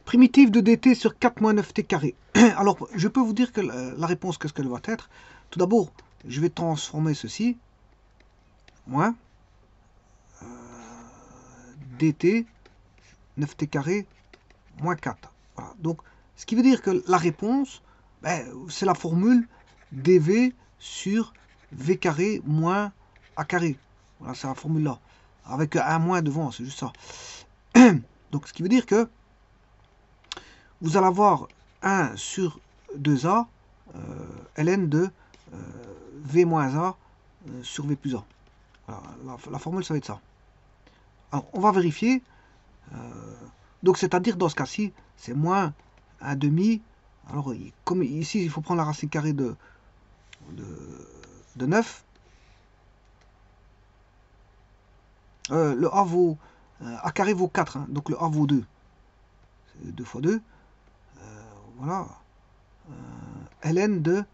Primitive de dt sur 4 moins 9t carré. Alors, je peux vous dire que la réponse, qu'est-ce qu'elle va être? Tout d'abord, je vais transformer ceci, moins dt 9t carré moins 4. Voilà. Donc, ce qui veut dire que la réponse, ben, c'est la formule dv sur v carré moins a carré. Voilà, c'est la formule là. Avec un moins devant, c'est juste ça. Donc, ce qui veut dire que vous allez avoir 1 sur 2a ln de v moins a sur v plus a. Voilà, la formule, ça va être ça. Alors, on va vérifier. Donc, c'est-à-dire, dans ce cas-ci, c'est moins 1 demi. Alors, comme ici, il faut prendre la racine carrée de 9. Le a vaut... a carré vaut 4. Hein, donc, le a vaut 2. C'est 2 fois 2. Voilà. ln de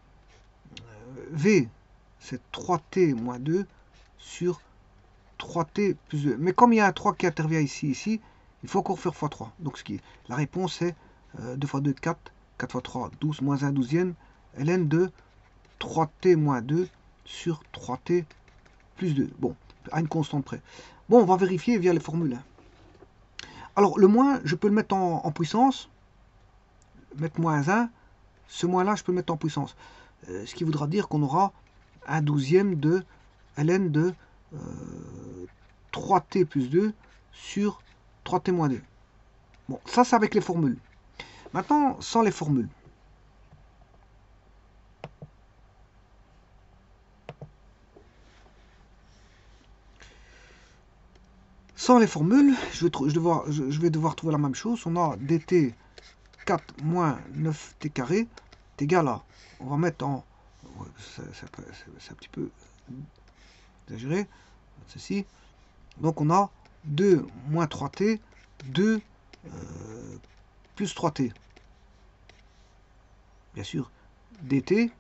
v, c'est 3t moins 2 sur 3t plus 2. Mais comme il y a un 3 qui intervient ici, il faut encore faire x3. Donc la réponse est 2 fois 2, 4. 4 fois 3, 12, moins 1 douzième. ln de 3t moins 2 sur 3t plus 2. Bon, à une constante près. Bon, on va vérifier via les formules. Alors, le moins, je peux le mettre en puissance. Mettre moins 1. Ce moins-là, je peux le mettre en puissance. Ce qui voudra dire qu'on aura un douzième de ln de 3t plus 2 sur 3t moins 2. Bon, ça c'est avec les formules. Maintenant, sans les formules. Sans les formules, je vais devoir trouver la même chose. On a dt 4 moins 9t carré est égal à, on va mettre en, c'est un petit peu exagéré, ceci. Donc on a 2 moins 3t, 2 plus 3t. Bien sûr, dt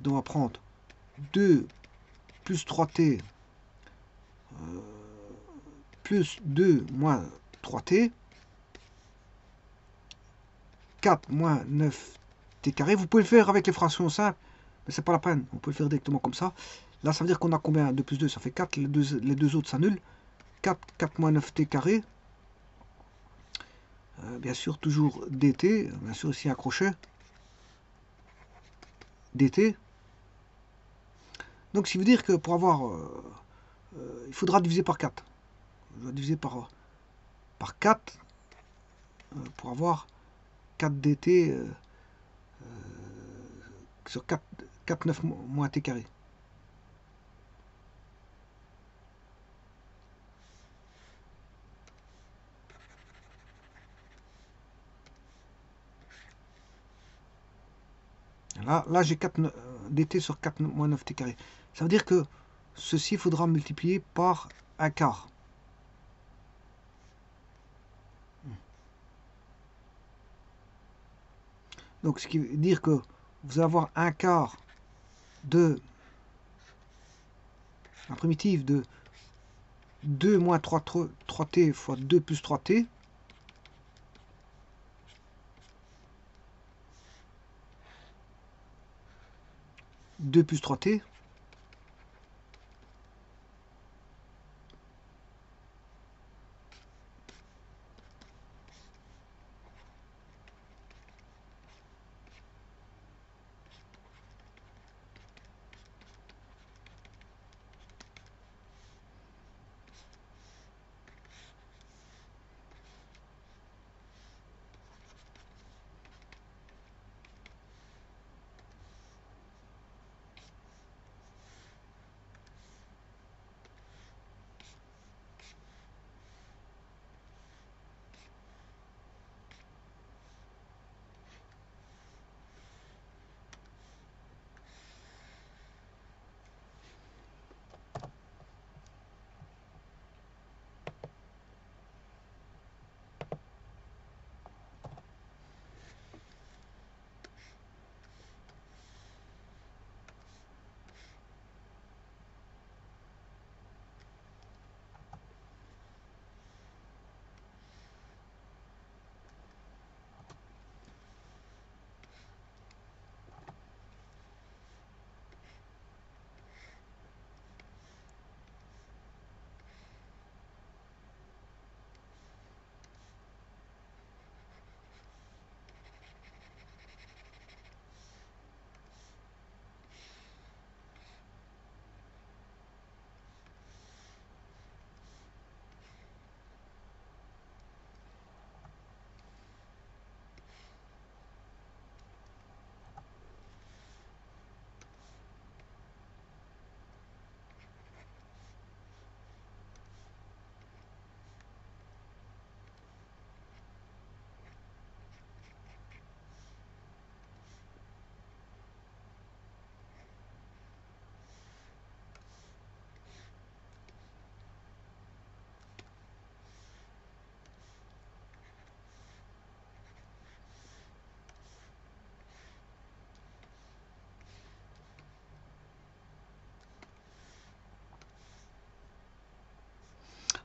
on va prendre 2 plus 3t plus 2 moins 3t, 4 moins 9t carré. Vous pouvez le faire avec les fractions simples, mais c'est pas la peine. On peut le faire directement comme ça. Là, ça veut dire qu'on a combien? 2 plus 2, ça fait 4. Les deux autres s'annulent. 4 moins 9t carré. Bien sûr, toujours dt. Bien sûr, ici un crochet. dt. Donc, ce qui veut dire que pour avoir... il faudra diviser par 4. Je vais diviser par 4 pour avoir 4 dt sur 4, 9 moins t carré. Là j'ai 4 dt sur 4 moins 9t carré. Ça veut dire que ceci faudra multiplier par un quart. Donc ce qui veut dire que vous allez avoir un quart de la primitive de 2 moins 3t fois 2 plus 3t. « 2 plus 3t »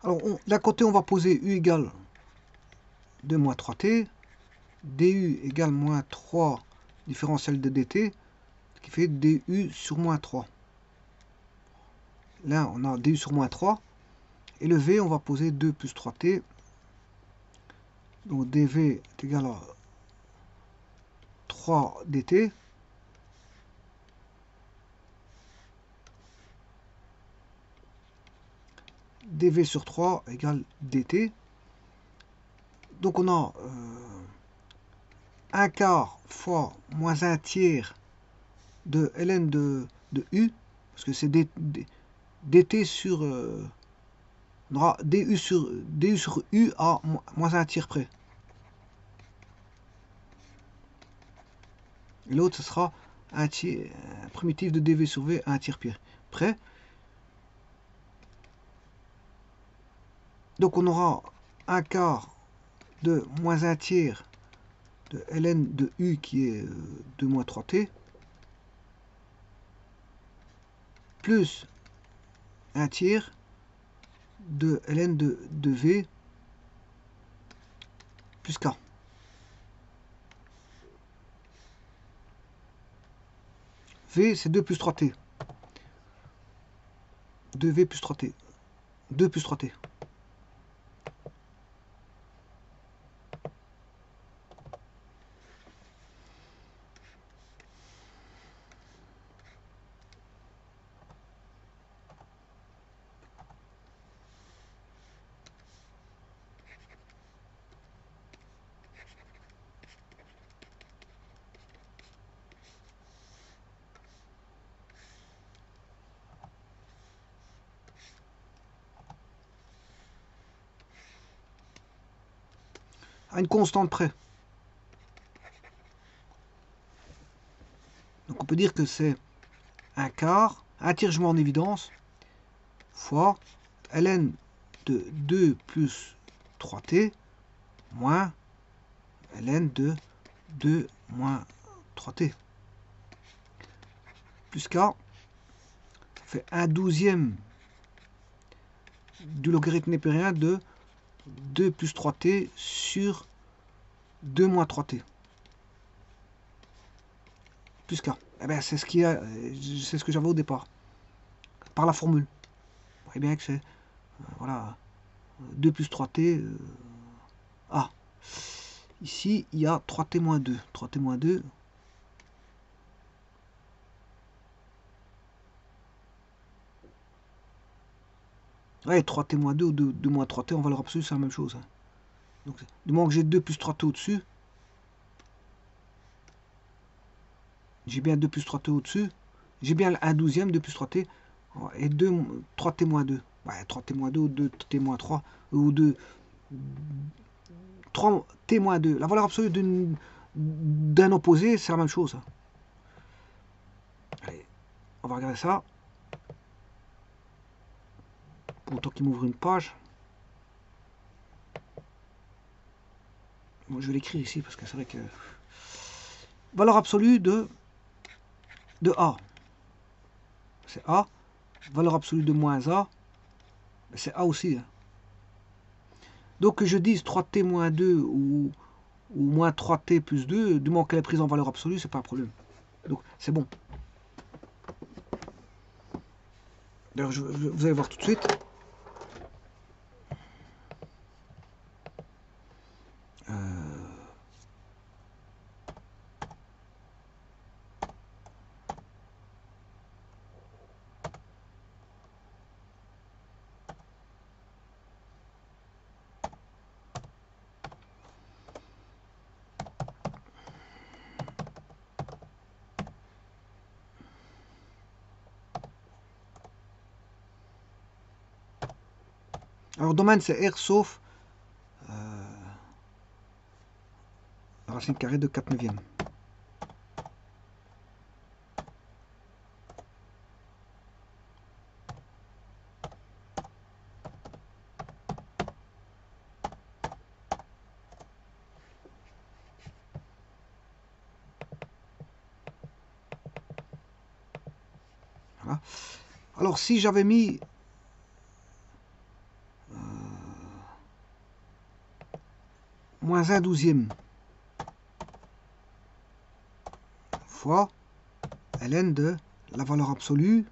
Alors, d'un côté, on va poser U égale 2 moins 3t, du égale moins 3 différentiel de dt, ce qui fait du sur moins 3. Là, on a du sur moins 3. Et le v, on va poser 2 plus 3t. Donc dv est égal à 3 dt. dv sur 3 égale dt. Donc on a 1 quart fois moins 1 tiers de ln de u, parce que c'est dt sur... on aura du sur u à moins 1 tiers près. Et l'autre, ce sera un primitif de dv sur v à 1 tiers près. Donc on aura 1 quart de moins 1 tiers de ln de u qui est 2 moins 3t, plus 1 tiers de ln de v plus k. V, c'est 2 plus 3t. 2v plus 3t. 2 plus 3t. À une constante près. Donc on peut dire que c'est un quart, un tiers je mets en évidence, fois ln de 2 plus 3t moins ln de 2 moins 3t. Plus k, ça fait 1/12 du logarithme népérien de 2 plus 3t sur 2 moins 3t. Plus k. Eh bien, c'est ce que j'avais au départ. Par la formule. Vous voyez bien que c'est voilà, 2 plus 3t. Ah, ici, il y a 3t moins 2. 3t moins 2. Ouais, 3t moins 2 ou 2 moins 3t en valeur absolue, c'est la même chose. Hein. Donc, du moment que j'ai 2 plus 3t au-dessus, j'ai bien 2 plus 3t au-dessus, j'ai bien 1/12, 2 plus 3t, et 3t moins 2. Ouais, 3t moins 2 ou 2t moins 3, ou 3t moins 2. La valeur absolue d'un opposé, c'est la même chose. Allez, on va regarder ça. Pour autant qu'il m'ouvre une page. Bon, je vais l'écrire ici parce que c'est vrai que... Valeur absolue de A. C'est A. Valeur absolue de moins A. C'est A aussi. Hein. Donc que je dise 3t moins 2 ou moins 3t plus 2, du moment qu'elle est prise en valeur absolue, c'est pas un problème. Donc c'est bon. D'ailleurs, vous allez voir tout de suite. Alors domaine c'est R sauf la racine carrée de 4/9. Voilà. Alors si j'avais mis moins 1 douzième fois ln de la valeur absolue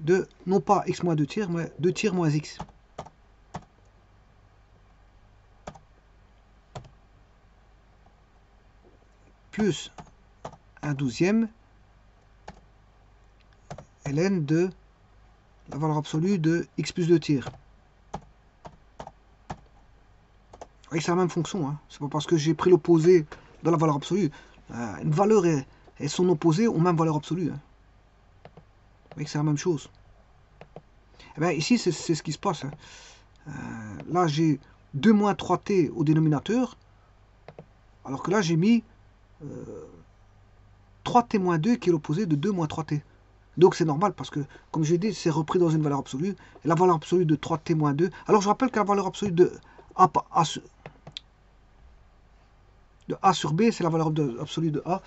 de, non pas x moins 2 tiers, mais 2 tiers moins x. Plus 1 douzième ln de la valeur absolue de x plus 2 tiers. Oui, c'est la même fonction, hein. C'est pas parce que j'ai pris l'opposé de la valeur absolue. Une valeur et son opposé ont même valeur absolue, hein. Oui, c'est la même chose. Et bien, ici, c'est ce qui se passe, hein. Là, j'ai 2 moins 3t au dénominateur, alors que là, j'ai mis 3t moins 2 qui est l'opposé de 2 moins 3t. Donc c'est normal parce que, comme je l'ai dit, c'est repris dans une valeur absolue. Et la valeur absolue de 3t moins 2. Alors je rappelle que la valeur absolue de A sur B, c'est la valeur absolue de A.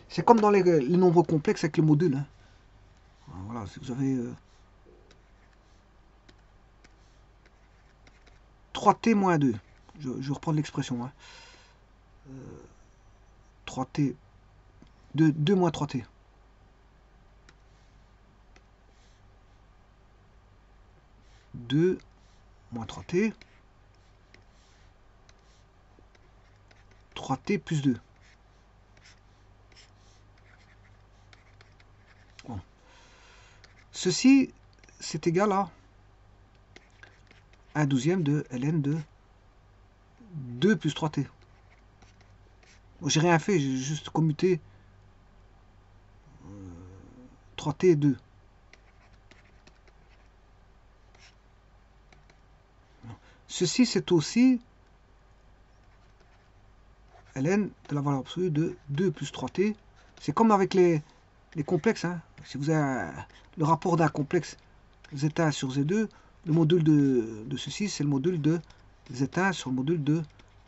C'est comme dans les nombres complexes avec le module, hein. Voilà, si vous avez 3t moins 2. Je reprends l'expression, hein. 3t, 2 moins 3t. moins 3t, 3t plus 2. Bon. Ceci, c'est égal à 1 douzième de ln de 2 plus 3t. Bon, j'ai rien fait, j'ai juste commuté 3t et 2. Ceci, c'est aussi ln de la valeur absolue de 2 plus 3t. C'est comme avec les complexes, hein. Si vous avez le rapport d'un complexe Z1 sur Z2, le module de ceci, c'est le module de Z1 sur le module de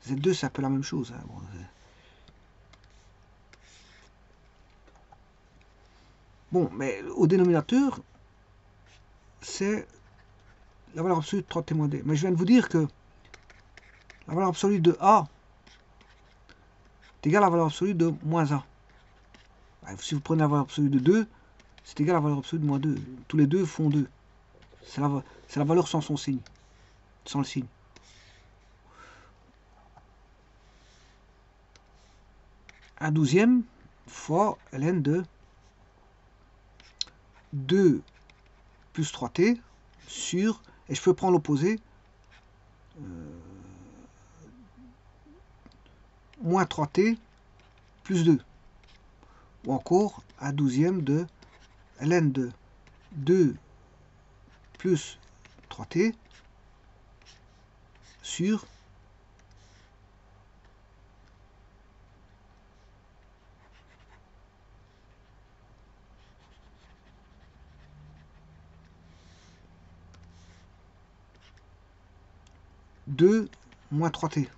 Z2, c'est un peu la même chose, hein. Bon, mais au dénominateur, c'est la valeur absolue de 3t moins d. Mais je viens de vous dire que la valeur absolue de A est égale à la valeur absolue de moins A. Si vous prenez la valeur absolue de 2, c'est égal à la valeur absolue de moins 2. Tous les deux font 2. C'est la valeur sans son signe. Sans le signe. Un douzième fois ln de 2 plus 3t sur, et je peux prendre l'opposé, moins 3t plus 2. Ou encore un douzième de ln de 2 plus 3t sur moins 3t. Et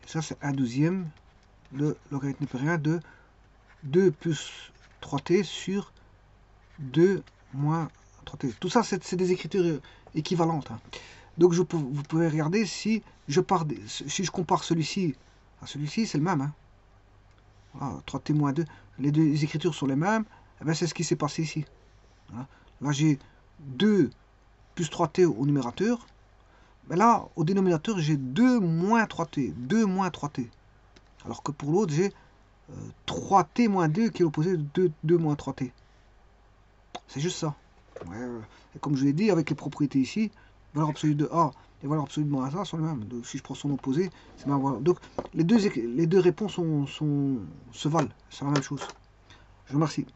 ça, c'est un douzième, le logarithme népérien de 2 plus 3t sur 2 moins 3t. Tout ça, c'est des écritures équivalentes, hein. Donc, vous pouvez regarder si je compare celui-ci à celui-ci, c'est le même, hein. Voilà, 3t moins 2, les deux écritures sont les mêmes. Eh bien, c'est ce qui s'est passé ici. Voilà. Là, j'ai 2 plus 3t au numérateur. Mais là, au dénominateur, j'ai 2 moins 3t. 2 moins 3t. Alors que pour l'autre, j'ai 3t moins 2 qui est l'opposé de 2 moins 3t. C'est juste ça. Ouais, et comme je l'ai dit, avec les propriétés ici, valeur absolue de A et valeur absolue de moins A sont les mêmes. Donc si je prends son opposé, c'est ma valeur. Donc les deux réponses se valent. C'est la même chose. Je vous remercie.